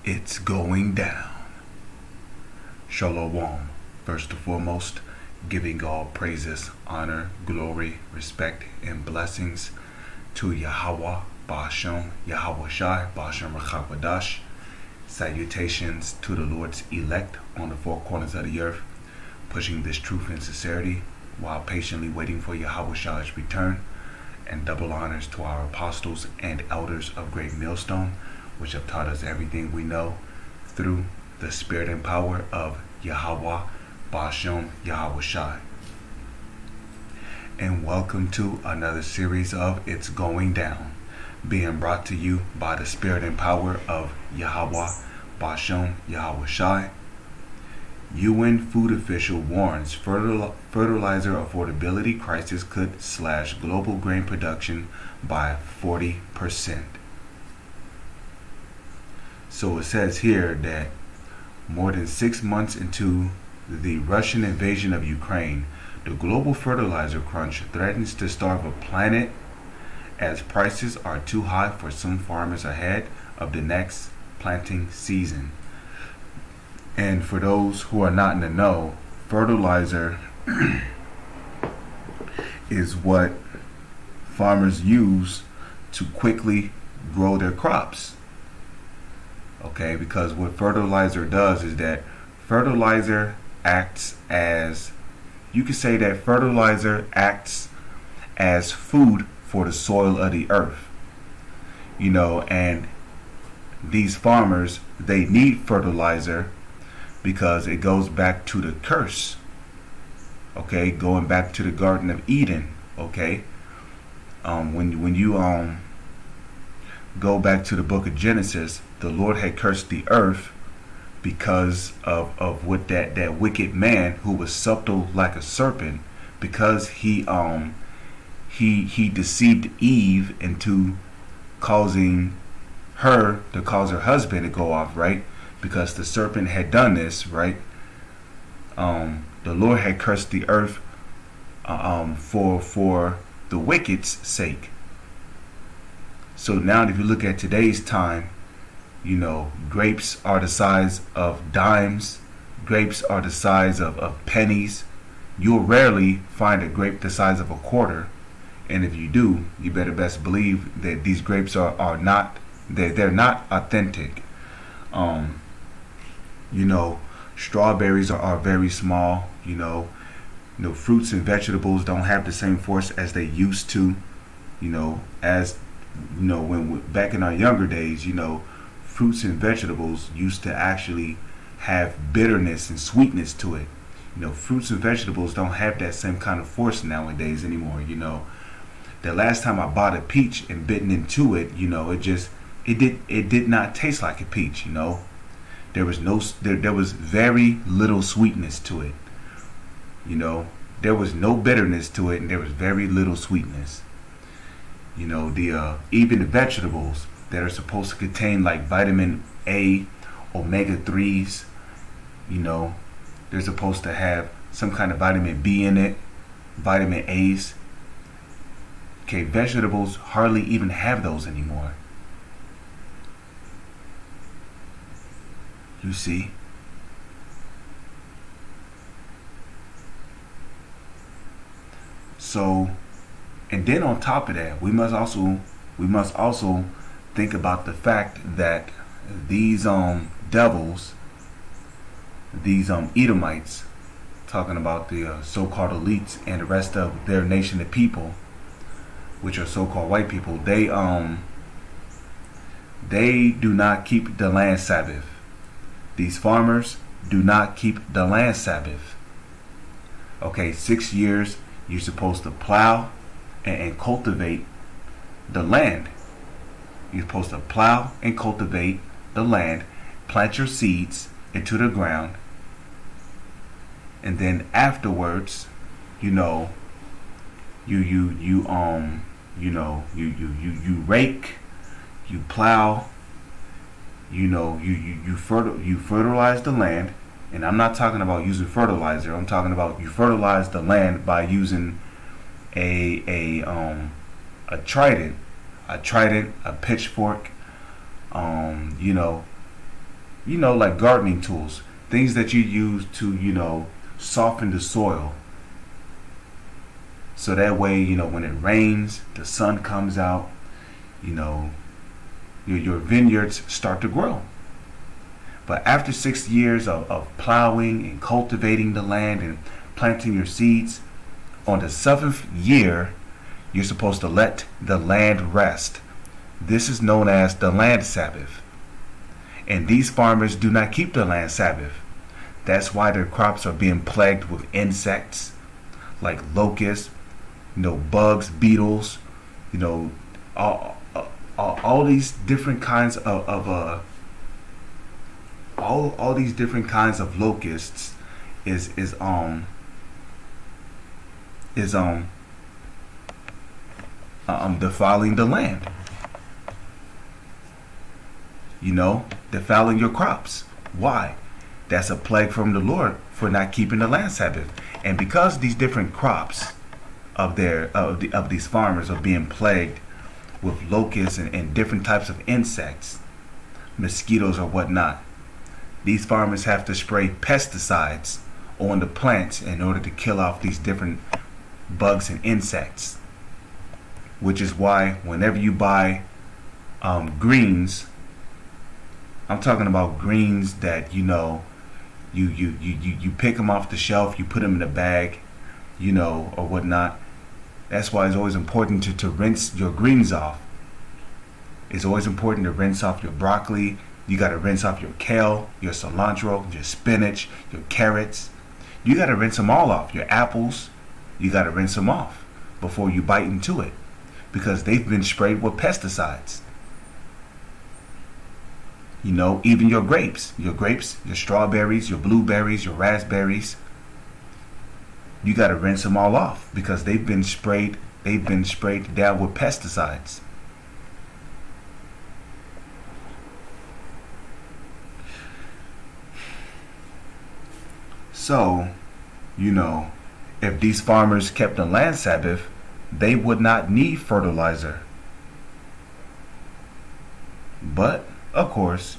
It's going down. Shalom. First and foremost, giving all praises, honor, glory, respect, and blessings to Yahweh, Ba'ashem, Yahweh Shai, Ba'ashem Rachawadash. Salutations to the Lord's elect on the four corners of the earth, pushing this truth and sincerity while patiently waiting for Yahweh Shai's return. And double honors to our apostles and elders of Great Millstone, which have taught us everything we know through the spirit and power of Yahweh, Ba'ashem, Yahweh Shai. And welcome to another series of It's Going Down, being brought to you by the spirit and power of Yahweh, Ba'ashem, Yahweh Shai. UN food official warns fertilizer affordability crisis could slash global grain production by 40%. So it says here that more than 6 months into the Russian invasion of Ukraine, the global fertilizer crunch threatens to starve a planet as prices are too high for some farmers ahead of the next planting season. And for those who are not in the know, fertilizer is what farmers use to quickly grow their crops. Okay, because what fertilizer does is that fertilizer acts as, you could say that fertilizer acts as food for the soil of the earth. And these farmers, they need fertilizer because it goes back to the curse. Okay, going back to the Garden of Eden. Okay, when you go back to the book of Genesis, the Lord had cursed the earth because of what that wicked man who was subtle like a serpent, because he deceived Eve into causing her to cause her husband to go off, right? Because the serpent had done this, right? The Lord had cursed the earth for the wicked's sake. So now if you look at today's time, grapes are the size of dimes. Grapes are the size of pennies. You'll rarely find a grape the size of a quarter. And if you do, you better best believe that these grapes are not, they're not authentic. Strawberries are very small. Fruits and vegetables don't have the same force as they used to. When back in our younger days, fruits and vegetables used to actually have bitterness and sweetness to it. Fruits and vegetables don't have that same kind of force nowadays anymore. The last time I bought a peach and bitten into it, it did not taste like a peach. There was very little sweetness to it. There was no bitterness to it, and there was very little sweetness. Even the vegetables that are supposed to contain like vitamin A, omega-3s, they're supposed to have some kind of vitamin B in it, vitamin A's. Okay, vegetables hardly even have those anymore. You see? So, and then on top of that, we must also think about the fact that these devils, these Edomites, talking about the so-called elites and the rest of their nation of people, which are so-called white people, they do not keep the land Sabbath. These farmers do not keep the land Sabbath. Okay, 6 years you're supposed to plow and cultivate the land. You're supposed to plow and cultivate the land, plant your seeds into the ground, and then afterwards, you rake, you plow, you fertilize the land. And I'm not talking about using fertilizer. I'm talking about you fertilize the land by using a trident, a pitchfork, like gardening tools, things that you use to, soften the soil. So that way, when it rains, the sun comes out, you know, your vineyards start to grow. But after 6 years of plowing and cultivating the land and planting your seeds, on the 7th year, you're supposed to let the land rest. This is known as the land Sabbath. And these farmers do not keep the land Sabbath. That's why their crops are being plagued with insects like locusts, bugs, beetles, all these different kinds of all these different kinds of locusts is defiling the land. Defiling your crops. Why? That's a plague from the Lord for not keeping the land Sabbath. And because these different crops of these farmers are being plagued with locusts and different types of insects, mosquitoes or whatnot, these farmers have to spray pesticides on the plants in order to kill off these different bugs and insects. Which is why whenever you buy greens, I'm talking about greens that you pick them off the shelf, you put them in a bag, or whatnot. That's why it's always important to rinse your greens off. It's always important to rinse off your broccoli. You got to rinse off your kale, your cilantro, your spinach, your carrots. You got to rinse them all off. Your apples, you got to rinse them off before you bite into it, because they've been sprayed with pesticides. Even your grapes, your strawberries, your blueberries, your raspberries, you got to rinse them all off because they've been sprayed down with pesticides. So, if these farmers kept the land Sabbath, they would not need fertilizer. But of course,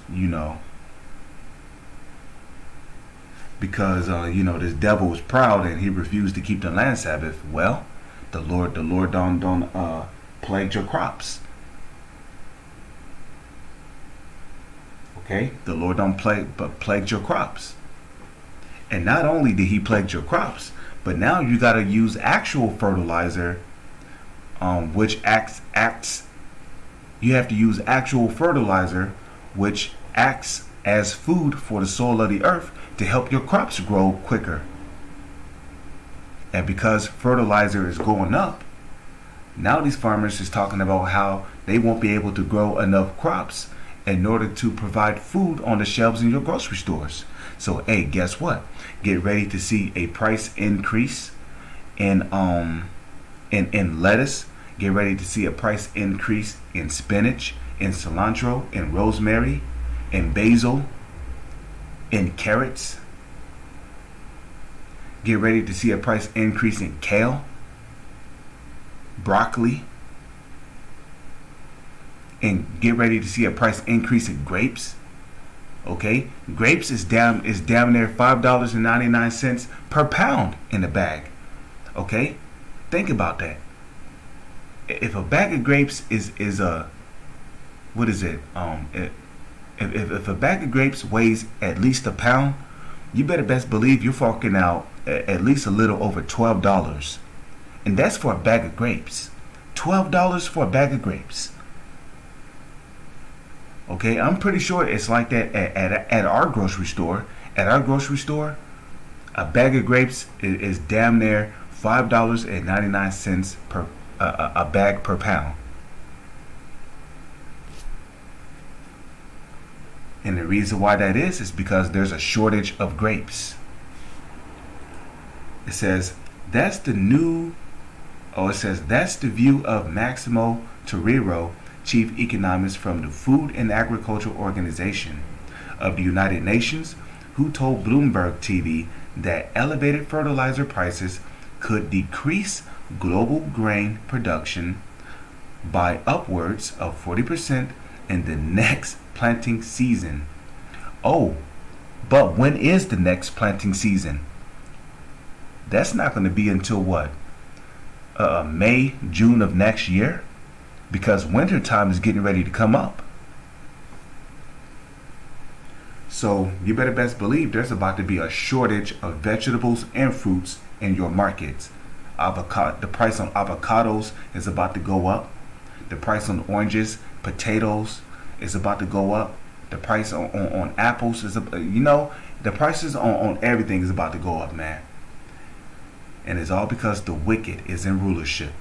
because this devil was proud and he refused to keep the land Sabbath. Well, the Lord don't plague your crops. Okay, the Lord don't plague your crops. And not only did he plague your crops, but now you got to use actual fertilizer, which acts. You have to use actual fertilizer, which acts as food for the soil of the earth to help your crops grow quicker. And because fertilizer is going up, now these farmers is talking about how they won't be able to grow enough crops in order to provide food on the shelves in your grocery stores. So, hey, guess what? Get ready to see a price increase in lettuce. Get ready to see a price increase in spinach, in cilantro, in rosemary, in basil, in carrots. Get ready to see a price increase in kale, broccoli, and get ready to see a price increase in grapes. Okay, grapes is down near $5.99 per pound in a bag. Okay, think about that. If a bag of grapes is what is it? If a bag of grapes weighs at least a pound, you better best believe you're forking out at least a little over $12, and that's for a bag of grapes. $12 for a bag of grapes. Okay, I'm pretty sure it's like that at our grocery store. At our grocery store, a bag of grapes is damn near $5.99 per a bag per pound. And the reason why that is because there's a shortage of grapes. It says that's the view of Maximo Torero, chief economist from the Food and Agriculture Organization of the United Nations, who told Bloomberg TV that elevated fertilizer prices could decrease global grain production by upwards of 40% in the next planting season, Oh, but when is the next planting season? That's not going to be until what? May, June of next year? Because winter time is getting ready to come up. So you better best believe there's about to be a shortage of vegetables and fruits in your markets. The price on avocados is about to go up. The price on oranges, potatoes is about to go up. The price on apples is, the prices on everything is about to go up, man. And it's all because the wicked is in rulership.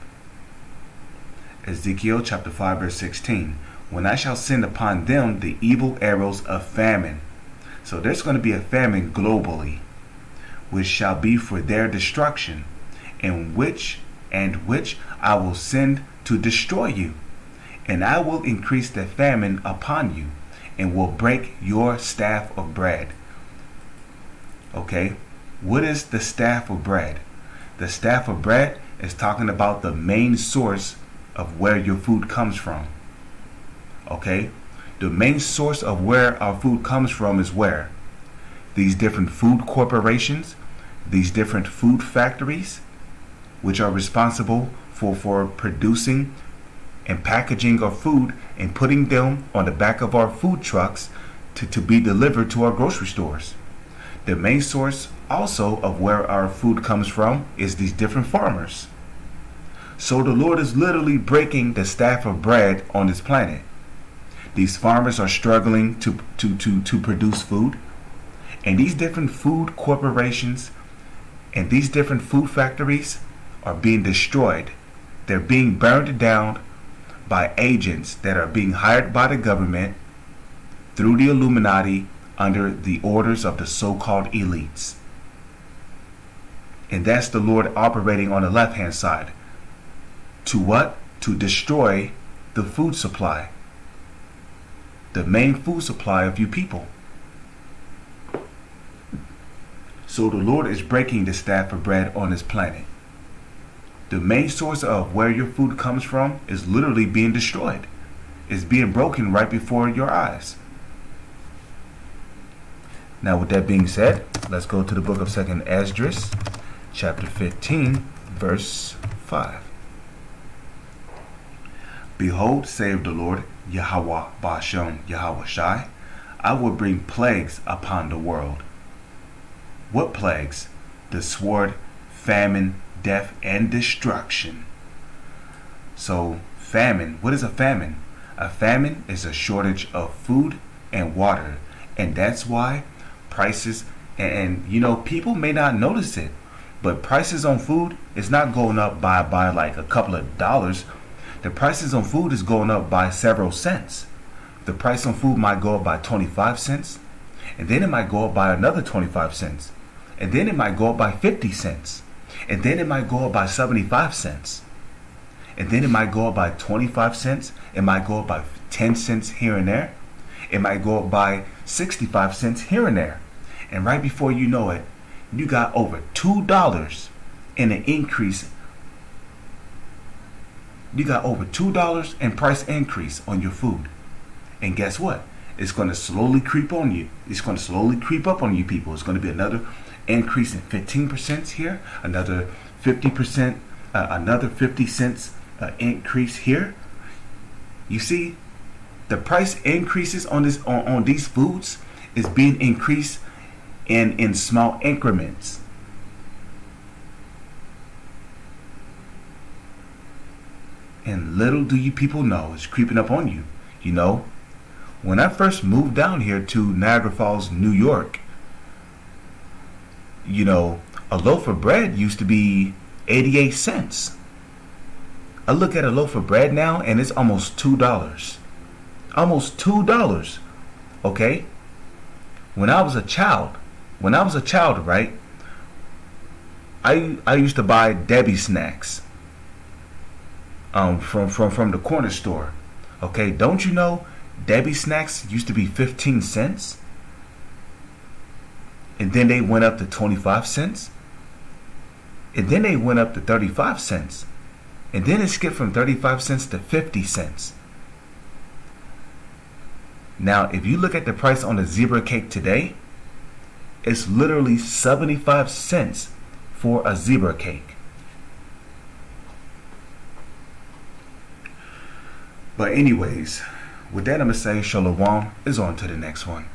Ezekiel chapter 5 verse 16. When I shall send upon them the evil arrows of famine. So there's going to be a famine globally, which shall be for their destruction, and which I will send to destroy you. And I will increase the famine upon you, and will break your staff of bread. Okay, what is the staff of bread? The staff of bread is talking about the main source of where your food comes from. Okay, the main source of where our food comes from is where? These different food corporations, these different food factories, which are responsible for producing and packaging our food and putting them on the back of our food trucks to be delivered to our grocery stores. The main source also of where our food comes from is these different farmers. So the Lord is literally breaking the staff of bread on this planet. These farmers are struggling to produce food, and these different food corporations and these different food factories are being destroyed. They're being burned down by agents that are being hired by the government through the Illuminati under the orders of the so-called elites. And that's the Lord operating on the left-hand side. To what? To destroy the food supply. The main food supply of you people. So the Lord is breaking the staff of bread on this planet. The main source of where your food comes from is literally being destroyed. It's being broken right before your eyes. Now with that being said, let's go to the book of 2nd Esdras, chapter 15, verse 5. Behold, saith the Lord, Yahweh Ba'ashem Yahweh Shai, I will bring plagues upon the world. What plagues? The sword, famine, death, and destruction. So famine, what is a famine? A famine is a shortage of food and water, and that's why prices, and people may not notice it, but prices on food is not going up by like a couple of dollars. The prices on food is going up by several cents. The price on food might go up by 25 cents, and then it might go up by another 25 cents, and then it might go up by 50 cents, and then it might go up by 75 cents, and then it might go up by 25 cents, it might go up by 10 cents here and there, it might go up by 65 cents here and there, and right before you know it, you got over $2 in an increase. You got over $2 in price increase on your food. And guess what? It's going to slowly creep on you. It's going to slowly creep up on you people. It's going to be another increase in 15% here, another 50%, another 50 cents increase here. You see, the price increases on these foods is being increased in small increments. And little do you people know, it's creeping up on you. When I first moved down here to Niagara Falls, New York, a loaf of bread used to be 88 cents. I look at a loaf of bread now and it's almost $2. Almost $2. Okay? When I was a child, right, I used to buy Debbie snacks from the corner store. Okay, don't you know Debbie snacks used to be 15 cents? And then they went up to 25 cents. And then they went up to 35 cents. And then it skipped from 35 cents to 50 cents. Now, if you look at the price on the zebra cake today, it's literally 75 cents for a zebra cake. But anyways, with that, I'm going to say shalom is on to the next one.